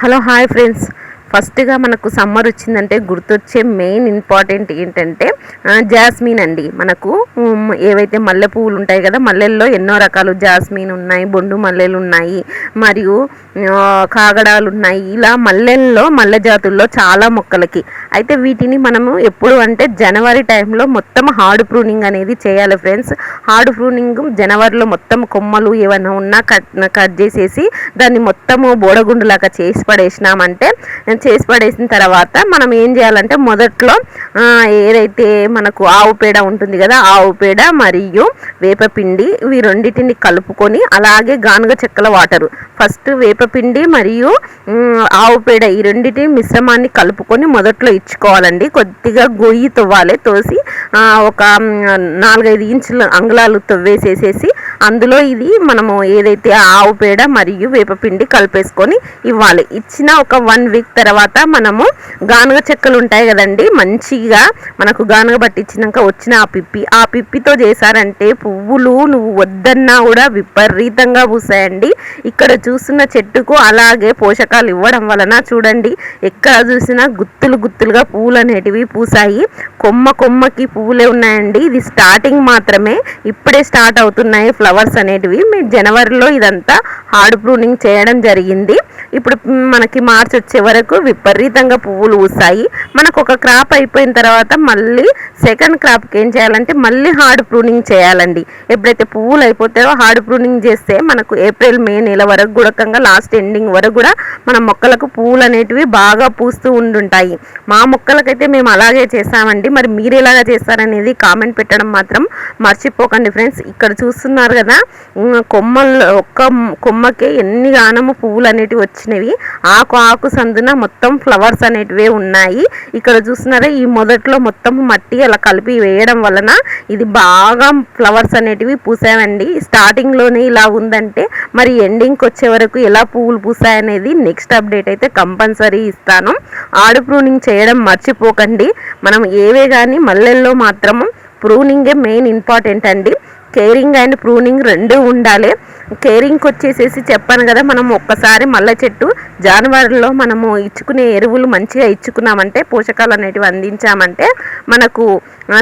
Hello hi friends. ఫస్ట్గా మనకు summer వచ్చిందంటే గుర్తొచ్చే మెయిన్ ఇంపార్టెంట్ ఏంటంటే జాస్మిన్ అండి. మనకు ఏవైతే మల్లె పువ్వులు ఉంటాయి కదా, మల్లెల్లో ఎన్నో రకాలు జాస్మిన్ ఉన్నాయి, బొండు మల్లెలు ఉన్నాయి, మరియు కాగడాలు ఉన్నాయి. ఇలా మల్లెల్లో మల్లె జాతుల్లో చాలా మొక్కలకి అయితే వీటిని మనము ఎప్పుడు అంటే జనవరి టైంలో మొత్తం హార్డ్ ప్రూనింగ్ అనేది చేయాలి ఫ్రెండ్స్. హార్డ్ ప్రూనింగ్ జనవరిలో మొత్తం కొమ్మలు ఏమైనా ఉన్నా కట్ చేసేసి దాన్ని మొత్తము బోడగుండులాగా చేసి పడేసినామంటే, చేసి పడేసిన తర్వాత మనం ఏం చేయాలంటే మొదట్లో ఏదైతే మనకు ఆవు పేడ ఉంటుంది కదా, ఆవు పేడ మరియు వేపపిండి ఇవి రెండింటిని కలుపుకొని, అలాగే గానుగ చెక్కల వాటరు, ఫస్ట్ వేపపిండి మరియు ఆవు పేడ ఈ రెండింటి మిశ్రమాన్ని కలుపుకొని మొదట్లో ఇచ్చుకోవాలండి. కొద్దిగా గొయ్యి తవ్వాలి, తోసి ఒక 4-5 ఇంచుల అంగుళాలు తవ్వేసేసేసి అందులో ఇది మనము ఏదైతే ఆవు పేడ మరియు వేపపిండి కలిపేసుకొని ఇవ్వాలి. ఇచ్చిన ఒక 1 వీక్ తర్వాత మనము గానుగ చెక్కలు ఉంటాయి కదండి, మంచిగా మనకు గానుగ పట్టించినాక వచ్చిన ఆ పిప్పితో చేశారంటే పువ్వులు నువ్వు వద్దన్నా కూడా విపరీతంగా పూసాయండి. ఇక్కడ చూస్తున్న చెట్టుకు అలాగే పోషకాలు ఇవ్వడం వలన చూడండి ఎక్కడ చూసినా గుత్తులుగా పువ్వులు అనేటివి పూసాయి. కొమ్మకి పువ్వులే ఉన్నాయండి. ఇది స్టార్టింగ్ మాత్రమే, ఇప్పుడే స్టార్ట్ అవుతున్నాయి ఫ్లవర్స్ అనేటివి. మీరు జనవరిలో ఇదంతా హార్డ్ ప్రూనింగ్ చేయడం జరిగింది. ఇప్పుడు మనకి మార్చి వచ్చే వరకు విపరీతంగా పువ్వులు పూస్తాయి. మనకు ఒక క్రాప్ అయిపోయిన తర్వాత మళ్ళీ సెకండ్ క్రాప్కి ఏం చేయాలంటే మళ్ళీ హార్డ్ ప్రూనింగ్ చేయాలండి. ఎప్పుడైతే పువ్వులు అయిపోతాయో హార్డ్ ప్రూనింగ్ చేస్తే మనకు ఏప్రిల్ మే నెల వరకు కూడా లాస్ట్ ఎండింగ్ వరకు కూడా మన మొక్కలకు పువ్వులు అనేటివి బాగా పూస్తూ ఉండుంటాయి. మా మొక్కలకైతే మేము అలాగే చేస్తామండి. మరి మీరు ఎలాగా చేస్తారనేది కామెంట్ పెట్టడం మాత్రం మర్చిపోకండి ఫ్రెండ్స్. ఇక్కడ చూస్తున్నారు కదా, కొమ్మల్లో ఒక్క కొమ్మకే ఎన్ని గానము పువ్వులు అనేటివి వచ్చినవి. ఆకు సందున మొత్తం ఫ్లవర్స్ అనేటివే ఉన్నాయి. ఇక్కడ చూస్తున్నారా, ఈ మొదట్లో మొత్తం మట్టి అలా కలిపి వేయడం వలన ఇది బాగా ఫ్లవర్స్ అనేటివి పూసాయండి. స్టార్టింగ్లోనే ఇలా ఉందంటే మరి ఎండింగ్కి వచ్చే వరకు ఎలా పువ్వులు పూసాయనేది నెక్స్ట్ అప్డేట్ అయితే కంపల్సరీ ఇస్తాను. ఆడు ప్రూనింగ్ చేయడం మర్చిపోకండి. మనం ఏవే కానీ మల్లెల్లో మాత్రము ప్రూనింగే మెయిన్ ఇంపార్టెంట్ అండి. కేరింగ్ అండ్ ప్రూనింగ్ రెండు ఉండాలి. కేరింగ్కి వచ్చేసేసి చెప్పాను కదా, మనం ఒక్కసారి మల్లె చెట్టు జనవరిలో మనము ఇచ్చుకునే ఎరువులు మంచిగా ఇచ్చుకున్నామంటే, పోషకాలు అనేటివి అందించామంటే మనకు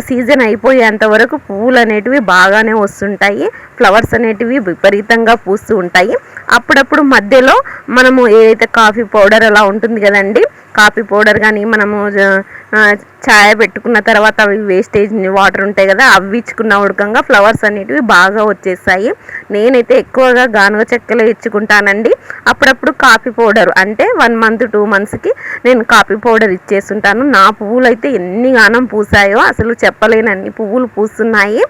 సీజన్ అయిపోయేంత వరకు పువ్వులు అనేటివి బాగానే వస్తుంటాయి, ఫ్లవర్స్ అనేటివి విపరీతంగా పూస్తూ ఉంటాయి. అప్పుడప్పుడు మధ్యలో మనము ఏదైతే కాఫీ పౌడర్ అలా ఉంటుంది కదండి, కాఫీ పౌడర్ కానీ మనము ఛాయ పెట్టుకున్న తర్వాత అవి వేస్టేజ్ వాటర్ ఉంటాయి కదా, అవి ఇచ్చుకున్న ఉడకంగా ఫ్లవర్స్ అనేటివి బాగా వచ్చేస్తాయి. నేనైతే ఎక్కువగా గానుగ చెక్కలు ఇచ్చుకుంటానండి. అప్పుడప్పుడు కాఫీ పౌడర్ అంటే 1 మంత్ 2 మంత్స్కి నేను కాఫీ పౌడర్ ఇచ్చేస్తుంటాను. నా పువ్వులు అయితే ఎన్ని గానం పూసాయో అసలు చెప్పలేనన్ని పువ్వులు పూస్తున్నాయి.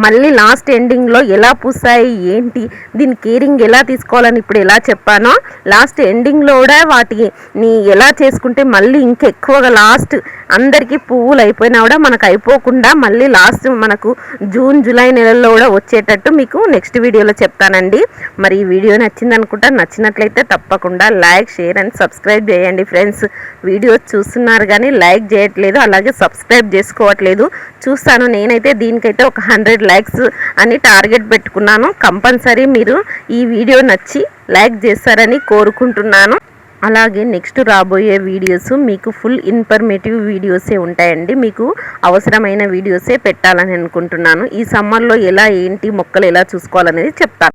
మళ్ళీ లాస్ట్ ఎండింగ్లో ఎలా పూసాయి ఏంటి, దీని కేరింగ్ ఎలా తీసుకోవాలని ఇప్పుడు ఎలా చెప్పానో, లాస్ట్ ఎండింగ్లో కూడా వాటిని ఎలా చేసుకుంటే మళ్ళీ ఇంకెక్కువగా లాస్ట్ అందరికీ పువ్వులు అయిపోయినా కూడా మనకు అయిపోకుండా మళ్ళీ లాస్ట్ మనకు జూన్ జూలై నెలల్లో కూడా వచ్చేటట్టు మీకు నెక్స్ట్ వీడియోలో చెప్తానండి. మరి ఈ వీడియో నచ్చింది అనుకుంటా. నచ్చినట్లయితే తప్పకుండా లైక్, షేర్ అండ్ సబ్స్క్రైబ్ చేయండి ఫ్రెండ్స్. వీడియో చూస్తున్నారు కానీ లైక్ చేయట్లేదు, అలాగే సబ్స్క్రైబ్ చేసుకోవట్లేదు. చూస్తాను నేనైతే దీనికైతే ఒక 100 లైక్స్ అని టార్గెట్ పెట్టుకున్నాను. కంపల్సరీ మీరు ఈ వీడియో నచ్చి లైక్ చేస్తారని కోరుకుంటున్నాను. అలాగే నెక్స్ట్ రాబోయే వీడియోస్ మీకు ఫుల్ ఇన్ఫర్మేటివ్ వీడియోసే ఉంటాయండి. మీకు అవసరమైన వీడియోసే పెట్టాలని అనుకుంటున్నాను. ఈ సమ్మర్లో ఎలా ఏంటి మొక్కలు ఎలా చూసుకోవాలనేది చెప్తాను.